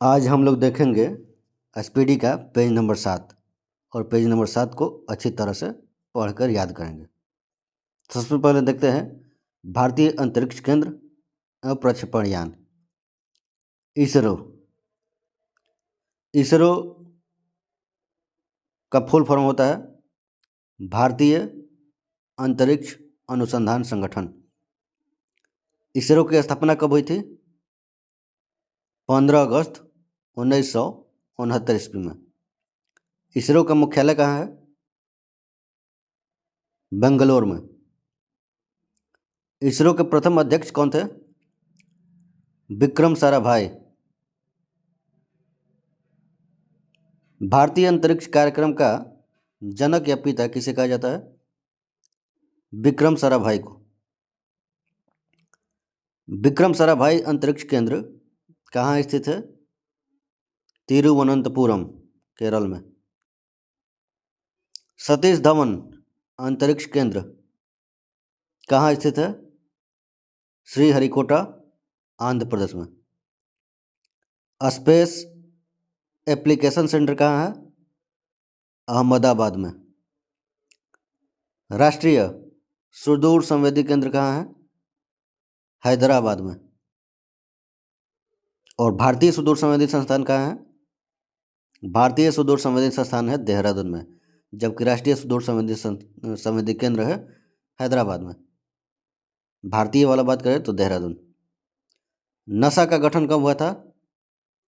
आज हम लोग देखेंगे एसपीडी का पेज नंबर 7 और पेज नंबर 7 को अच्छी तरह से पढ़कर याद करेंगे। सबसे पहले देखते हैं भारतीय अंतरिक्ष केंद्र प्रक्षेपण यान इसरो। इसरो का फुल फॉर्म होता है भारतीय अंतरिक्ष अनुसंधान संगठन। इसरो की स्थापना कब हुई थी? 15 अगस्त 1969 ईस्वी में। इसरो का मुख्यालय कहाँ है? बेंगलोर में। इसरो के प्रथम अध्यक्ष कौन थे? विक्रम साराभाई। भारतीय अंतरिक्ष कार्यक्रम का जनक या पिता किसे कहा जाता है? विक्रम साराभाई को। विक्रम साराभाई अंतरिक्ष केंद्र कहाँ स्थित है? तिरुवनंतपुरम, केरल में। सतीश धवन अंतरिक्ष केंद्र कहाँ स्थित है? श्रीहरिकोटा, आंध्र प्रदेश में। स्पेस एप्लीकेशन सेंटर कहाँ है? अहमदाबाद में। राष्ट्रीय सुदूर संवेदी केंद्र कहाँ है? हैदराबाद में। और भारतीय सुदूर संवेदी संस्थान कहाँ है? भारतीय सुदूर संवेदी संस्थान है देहरादून में, जबकि राष्ट्रीय सुदूर संवेदी केंद्र है हैदराबाद में। भारतीय वाला बात करें तो देहरादून। नसा का गठन कब हुआ था?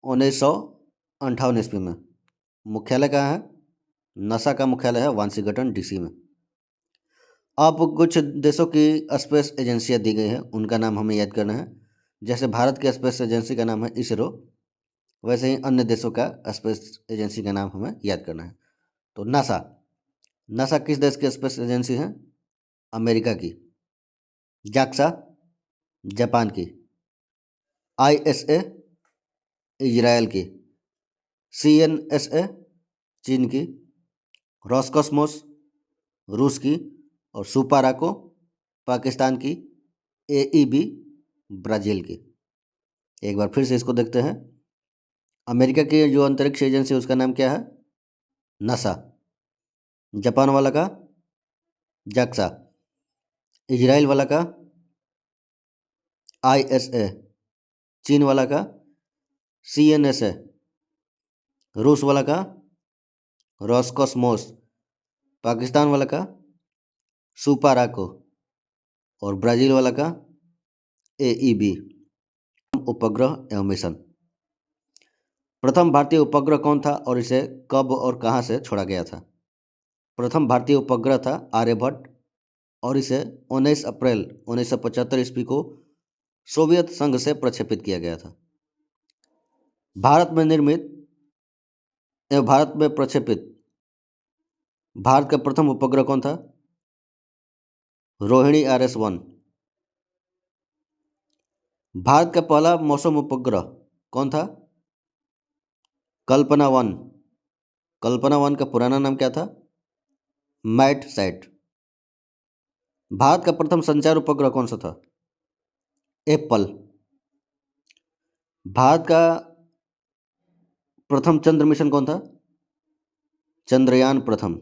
1958 ईस्वी में। मुख्यालय कहाँ है? नसा का मुख्यालय है वाशिंगटन डीसी में। अब कुछ देशों की स्पेस एजेंसियां दी गई हैं, उनका नाम हमें याद करना है। जैसे भारत की स्पेस एजेंसी का नाम है इसरो, वैसे ही अन्य देशों का स्पेस एजेंसी का नाम हमें याद करना है। तो नासा, नासा किस देश की स्पेस एजेंसी है? अमेरिका की। जाक्सा जापान की। आईएसए इजराइल की। सीएनएसए चीन की। रॉसकॉस्मोस रूस की। और सुपाराको पाकिस्तान की। एईबी ब्राज़ील की। एक बार फिर से इसको देखते हैं। अमेरिका की जो अंतरिक्ष एजेंसी है उसका नाम क्या है? नासा। जापान वाला का जाक्सा। इजराइल वाला का आईएसए। चीन वाला का सीएनएसए। रूस वाला का रॉसकॉस्मोस। पाकिस्तान वाला का सुपाराको। और ब्राज़ील वाला का एईबी। उपग्रह एवं मिशन। प्रथम भारतीय उपग्रह कौन था और इसे कब और कहां से छोड़ा गया था? प्रथम भारतीय उपग्रह था आर्यभट्ट और इसे 19 अप्रैल 1975 ईस्वी को सोवियत संघ से प्रक्षेपित किया गया था। भारत में निर्मित एवं भारत में प्रक्षेपित भारत का प्रथम उपग्रह कौन था? रोहिणी RS-1। भारत का पहला मौसम उपग्रह कौन था? कल्पना 1। कल्पना 1 का पुराना नाम क्या था? मैटसैट। भारत का प्रथम संचार उपग्रह कौन सा था? एप्पल। भारत का प्रथम चंद्र मिशन कौन था? चंद्रयान प्रथम।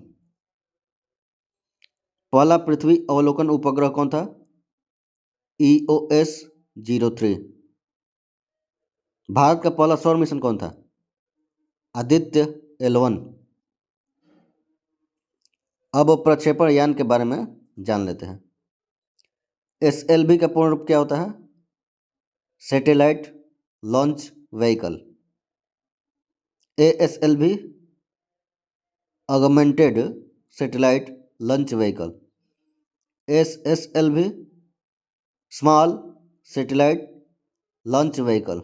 पहला पृथ्वी अवलोकन उपग्रह कौन था? EOS-03। भारत का पहला सौर मिशन कौन था? आदित्य L1। अब प्रक्षेपण यान के बारे में जान लेते हैं। SLV का पूर्ण रूप क्या होता है? Satellite launch vehicle. ASLV augmented satellite launch vehicle. SSLV small satellite launch vehicle.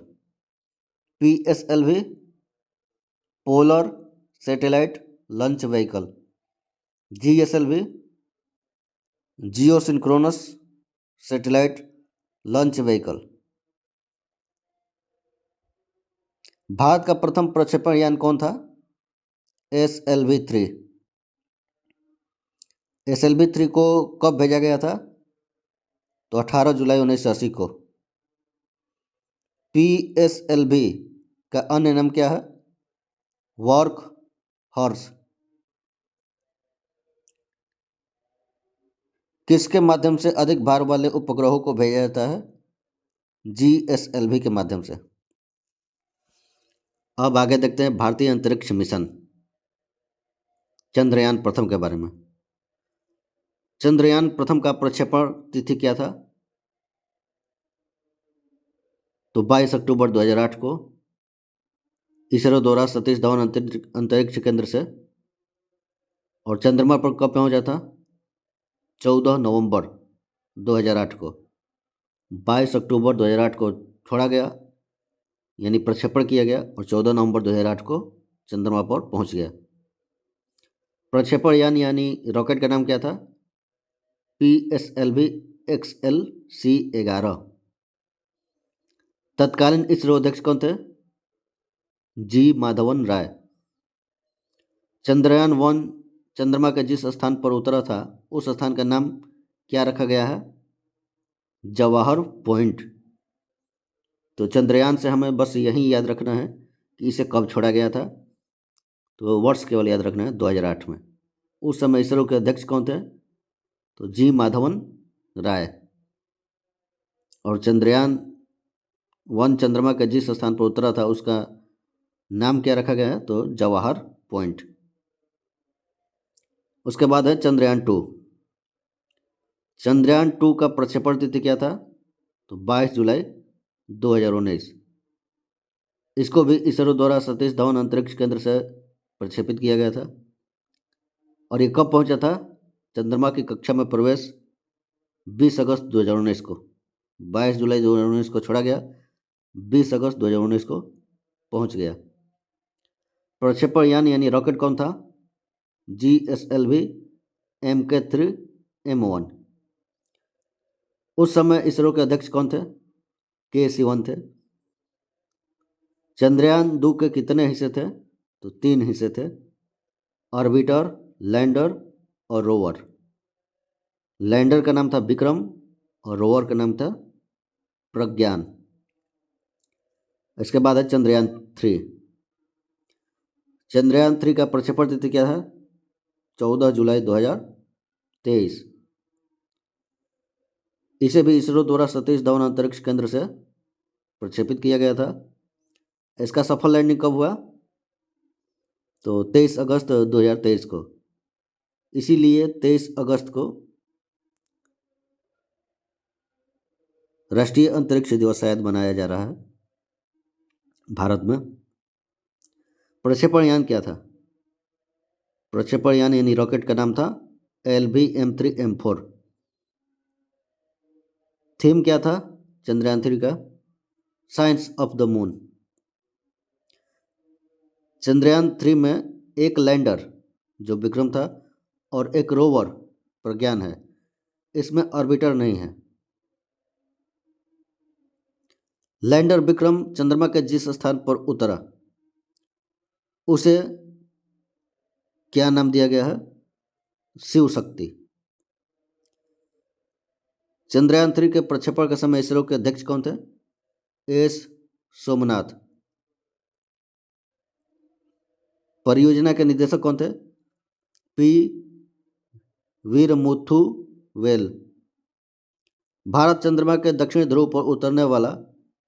PSLV polar satellite launch vehicle. GSLV geosynchronous satellite launch vehicle. Bharat का प्रथम प्रक्षेपण यान कौन था? SLV-3। SLV-3 को कब भेजा गया था? तो 18 जुलाई 1980 को। PSLV का अन्य नाम क्या है? Work horse. किसके माध्यम से अधिक भार वाले उपग्रहों को भेजा जाता है? GSLV के माध्यम से। अब आगे देखते हैं भारतीय अंतरिक्ष मिशन चंद्रयान प्रथम के बारे में। चंद्रयान प्रथम का प्रक्षेपण तिथि क्या था? तो 22 अक्टूबर 2008 को इसरो द्वारा सतीश धवन अंतरिक्ष केंद्र से। और चंद्रमा पर कब पहुंचा था? 14 नवंबर 2008 को। 22 अक्टूबर 2008 को छोड़ा गया, यानी प्रक्षेपण किया गया, और 14 नवंबर 2008 को चंद्रमा पर पहुंच गया। प्रक्षेपण यान यानी रॉकेट का नाम क्या था? PSLV XLC-11। तत्कालीन इसरो अध्यक्ष कौन थे? G माधवन राय। चंद्रयान 1 चंद्रमा के जिस स्थान पर उतरा था उस स्थान का नाम क्या रखा गया है? जवाहर पॉइंट। तो चंद्रयान से हमें बस यही याद रखना है कि इसे कब छोड़ा गया था। तो वर्ष केवल याद रखना है, 2008 में। उस समय इसरो के अध्यक्ष कौन थे? तो G माधवन राय। और चंद्रयान 1 चंद्रमा के जिस स्थान पर उतरा था उसका नाम क्या रखा गया है? तो जवाहर पॉइंट। उसके बाद है चंद्रयान 2। चंद्रयान 2 का प्रक्षेपण तिथि क्या था? तो 22 जुलाई 2019। इसको भी इसरो द्वारा सतीश धवन अंतरिक्ष केंद्र से प्रक्षेपित किया गया था। और ये कब पहुंचा था? चंद्रमा की कक्षा में प्रवेश 20 अगस्त 2019 को। 22 जुलाई 2019 को छोड़ा गया, 20 अगस्त 2019 को पहुंच गया। प्रक्षेपण यान यानी रॉकेट कौन था? GSLV Mk3M1। उस समय इसरो के अध्यक्ष कौन थे? K सिवन थे। चंद्रयान 2 के कितने हिस्से थे? तो 3 हिस्से थे, ऑर्बिटर, लैंडर और रोवर। लैंडर का नाम था विक्रम और रोवर का नाम था प्रज्ञान। इसके बाद है चंद्रयान 3। चंद्रयान 3 का प्रक्षेपण तिथि क्या है? 14 जुलाई 2023। इसे भी इसरो द्वारा सतीश धवन अंतरिक्ष केंद्र से प्रक्षेपित किया गया था। इसका सफल लैंडिंग कब हुआ? तो 23 अगस्त 2023 को। इसीलिए 23 अगस्त को राष्ट्रीय अंतरिक्ष दिवस शायद मनाया जा रहा है भारत में। प्रक्षेपण यान क्या था? प्रक्षेपण यान यानी रॉकेट का नाम था LV-M3M4। थीम क्या था चंद्रयान 3 का? Science of the moon. Chandrayaan 3 में एक लैंडर जो विक्रम था और एक रोवर प्रज्ञान है। इसमें ऑर्बिटर नहीं है। लैंडर विक्रम चंद्रमा के जिस स्थान पर उतरा उसे क्या नाम दिया गया है? शिव शक्ति। चंद्रयान 3 के प्रक्षेपण के समय इसरो के अध्यक्ष कौन थे? S सोमनाथ। परियोजना के निदेशक कौन थे? P वीरमुथु well. भारत चंद्रमा के दक्षिणी ध्रुव पर उतरने वाला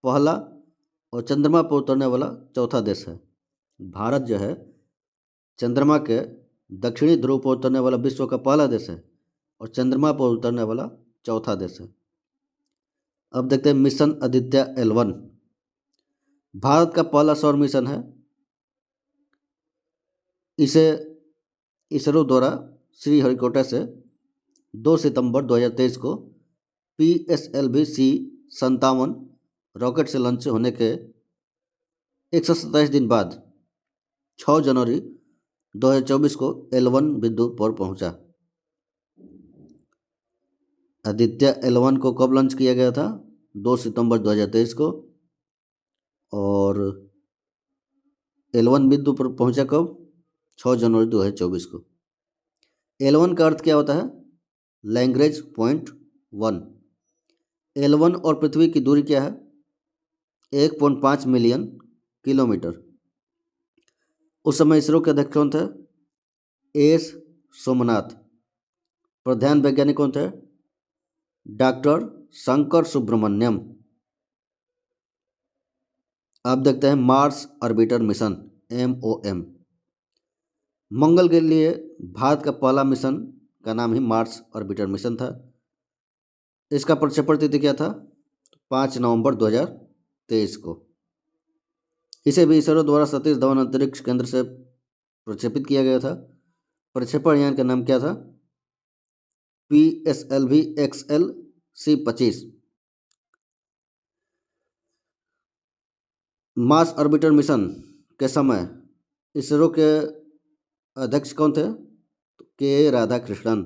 पहला और चंद्रमा पर उतरने वाला चौथा देश है। भारत जो है चंद्रमा के दक्षिणी ध्रुव पर उतरने वाला विश्व का पहला देश है और चंद्रमा पर उतरने वाला चौथा देश है। अब देखते हैं मिशन आदित्य L1। भारत का पहला सौर मिशन है। इसे इसरो द्वारा श्रीहरिकोटा से 2 सितंबर 2023 को PSLV-C57 रॉकेट से लॉन्च होने के 127 दिन बाद 6 जनवरी 2024 को L1 बिंदु पर पहुंचा। आदित्य L1 को कब लॉन्च किया गया था? 2 सितंबर 2023 को। और L1 बिंदु पर पहुंचा कब? 6 जनवरी 2024 को। L1 का अर्थ क्या होता है? Lagrange point 1। L1 और पृथ्वी की दूरी क्या है? 1.5 मिलियन किलोमीटर। उस समय इसरो के अध्यक्ष कौन थे? एस सोमनाथ। प्रधान वैज्ञानिक कौन थे? डॉक्टर शंकर सुब्रमण्यम। अब देखते हैं मार्स ऑर्बिटर मिशन, MOM। मंगल के लिए भारत का पहला मिशन का नाम ही मार्स ऑर्बिटर मिशन था। इसका प्रक्षेपण तिथि क्या था? 5 नवंबर 2023 को। इसे भी इसरो द्वारा सतीश धवन अंतरिक्ष केंद्र से प्रक्षेपित किया गया था। प्रक्षेपण यान का नाम क्या था? PSLV XL C-25। Mars orbiter mission के समय इसरो के अध्यक्ष कौन थे? के राधाकृष्णन।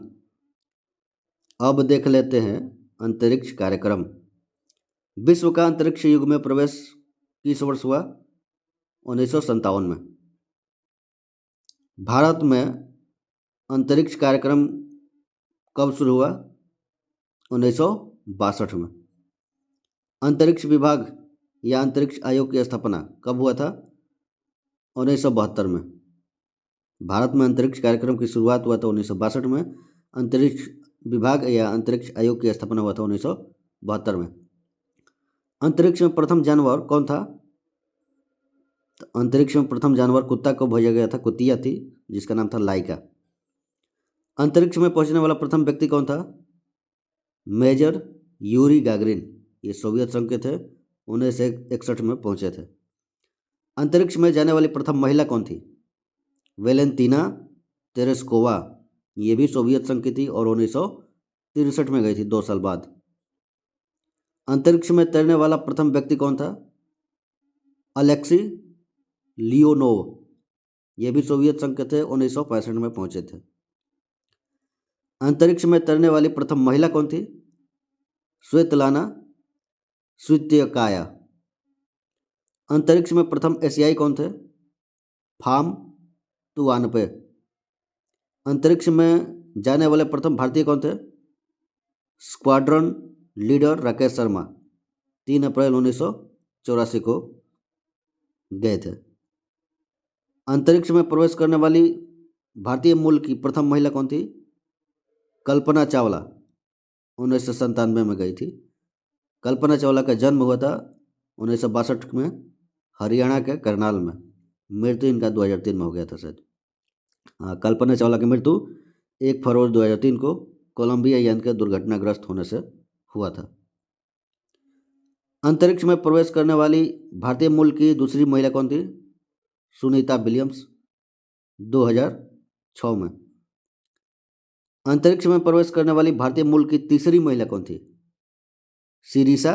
अब देख लेते हैं अंतरिक्ष कार्यक्रम। विश्व का अंतरिक्ष युग में प्रवेश किस वर्ष हुआ? 1957 में। भारत में अंतरिक्ष कार्यक्रम कब शुरू हुआ? 1962 में। अंतरिक्ष विभाग या अंतरिक्ष आयोग की स्थापना कब हुआ था? 1972 में। भारत में अंतरिक्ष कार्यक्रम की शुरुआत हुआ था 1962 में। अंतरिक्ष विभाग या अंतरिक्ष आयोग की स्थापना हुआ था 1972 में। अंतरिक्ष में प्रथम जानवर कौन था? तो अंतरिक्ष में प्रथम जानवर कुत्ता को भेजा गया था, कुतिया थी जिसका नाम था लाइका। अंतरिक्ष में पहुंचने वाला प्रथम व्यक्ति कौन था? Major Yuri Gagarin. ये सोवियत संघ के थे, 1961 में पहुंचे थे। अंतरिक्ष में जाने वाली प्रथम महिला कौन थी? वेलेंतीना तेरेस्कोवा। ये भी सोवियत संघ की थी और 1963 में गई थी, 2 साल बाद। अंतरिक्ष में तैरने वाला प्रथम व्यक्ति कौन था? Alexei Leonov. ये भी सोवियत संघ के थे, 1965 में पहुंचे थे। अंतरिक्ष में तैरने वाली प्रथम महिला कौन थी? स्वेतलाना स्वित्यकाया। अंतरिक्ष में प्रथम एशियाई कौन थे? फाम तुआनपे। अंतरिक्ष में जाने वाले प्रथम भारतीय कौन थे? स्क्वाड्रन लीडर राकेश शर्मा, 3 अप्रैल 1984 को गए थे। अंतरिक्ष में प्रवेश करने वाली भारतीय मूल की प्रथम महिला कौन थी? कल्पना चावला, 1997 में गई थी। कल्पना चावला का जन्म हुआ था 1962 में हरियाणा के करनाल में। मृत्यु इनका 2003 में हो गया था शायद। कल्पना चावला की मृत्यु 1 फरवरी 2003 को कोलंबिया यान के दुर्घटनाग्रस्त होने से हुआ था। अंतरिक्ष में प्रवेश करने वाली भारतीय मूल की दूसरी महिला कौन थी? सुनीता विलियम्स, 2006 में। अंतरिक्ष में प्रवेश करने वाली भारतीय मूल की तीसरी महिला कौन थी? सिरिसा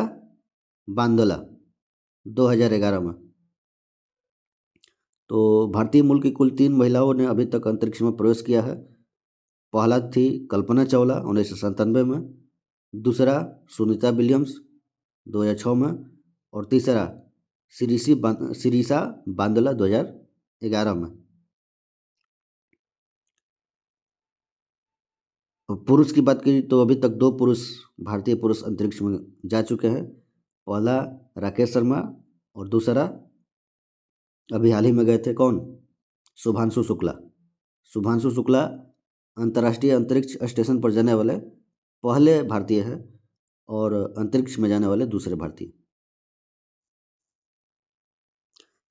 बांदोला, 2011 में। तो भारतीय मूल की कुल 3 महिलाओं ने अभी तक अंतरिक्ष में प्रवेश किया है। पहला थी कल्पना चावला 1997 में, दूसरा सुनीता विलियम्स 2006 में, और तीसरा सिरिसा बांदोला 2011 में। पुरुष की बात की तो अभी तक 2 पुरुष, भारतीय पुरुष अंतरिक्ष में जा चुके हैं। पहला राकेश शर्मा और दूसरा अभी हाल ही में गए थे, कौन? शुभांशु शुक्ला। शुभांशु शुक्ला अंतर्राष्ट्रीय अंतरिक्ष स्टेशन पर जाने वाले पहले भारतीय हैं और अंतरिक्ष में जाने वाले दूसरे भारतीय।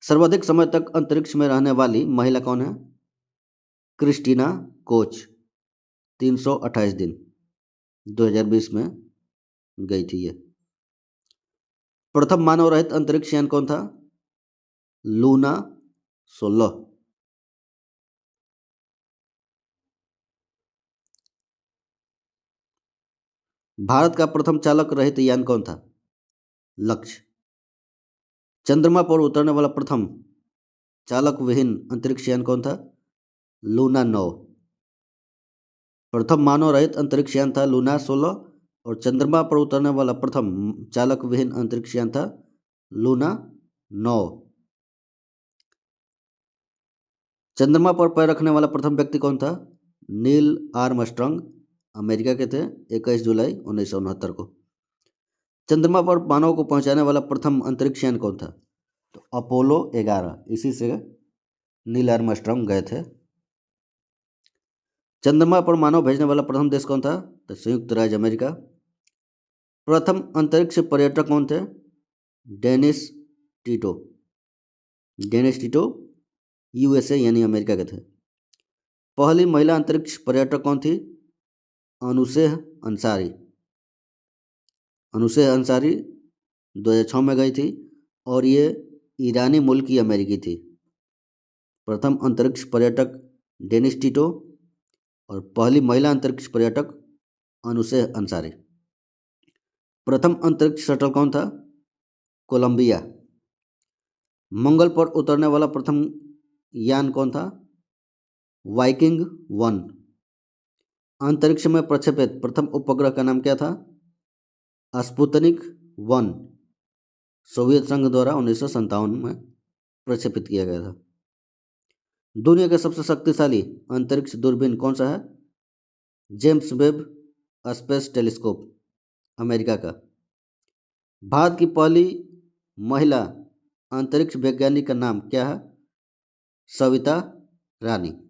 सर्वाधिक समय तक अंतरिक्ष में रहने वाली महिला कौन है? क्रिस्टीना कोच, 328 दिन, 2020 में गई थी ये। प्रथम मानव रहित अंतरिक्ष यान कौन था? लूना 16। भारत का प्रथम चालक रहित यान कौन था? लक्ष्य। चंद्रमा पर उतरने वाला प्रथम चालक विहीन अंतरिक्ष यान कौन था? लूना 9। प्रथम मानव रहित अंतरिक्ष यान था लूना 16 और चंद्रमा पर उतरने वाला प्रथम चालक विहीन अंतरिक्ष यान था लूना 9। चंद्रमा पर पैर रखने वाला प्रथम व्यक्ति कौन था? नील आर्मस्ट्रांग, अमेरिका के थे, 21 जुलाई 1969 को। चंद्रमा पर मानव को पहुंचाने वाला प्रथम अंतरिक्ष यान कौन था? तो अपोलो 11, इसी से नील आर्मस्ट्रांग गए थे। चंद्रमा पर मानव भेजने वाला प्रथम देश कौन था? तो संयुक्त राज्य अमेरिका। प्रथम अंतरिक्ष पर्यटक कौन थे? Dennis Tito. Dennis Tito USA यानी अमेरिका के थे। पहली महिला अंतरिक्ष पर्यटक कौन थी? अनुसेह अंसारी। अनुसेह अंसारी 2006 में गई थी और ये ईरानी मूल की अमेरिकी थी। प्रथम अंतरिक्ष पर्यटक डेनिस टीटो और पहली महिला अंतरिक्ष पर्यटक अनुसेह अंसारी। प्रथम अंतरिक्ष शटल कौन था? कोलंबिया। मंगल पर उतरने वाला प्रथम यान कौन था? वाइकिंग 1। अंतरिक्ष में प्रक्षेपित प्रथम उपग्रह का नाम क्या था? स्पुतनिक 1, सोवियत संघ द्वारा 1957 में प्रक्षेपित किया गया था। दुनिया का सबसे शक्तिशाली अंतरिक्ष दूरबीन कौन सा है? James Webb space telescope, America का। भारत की पहली महिला अंतरिक्ष वैज्ञानिक का नाम क्या है? सविता रानी।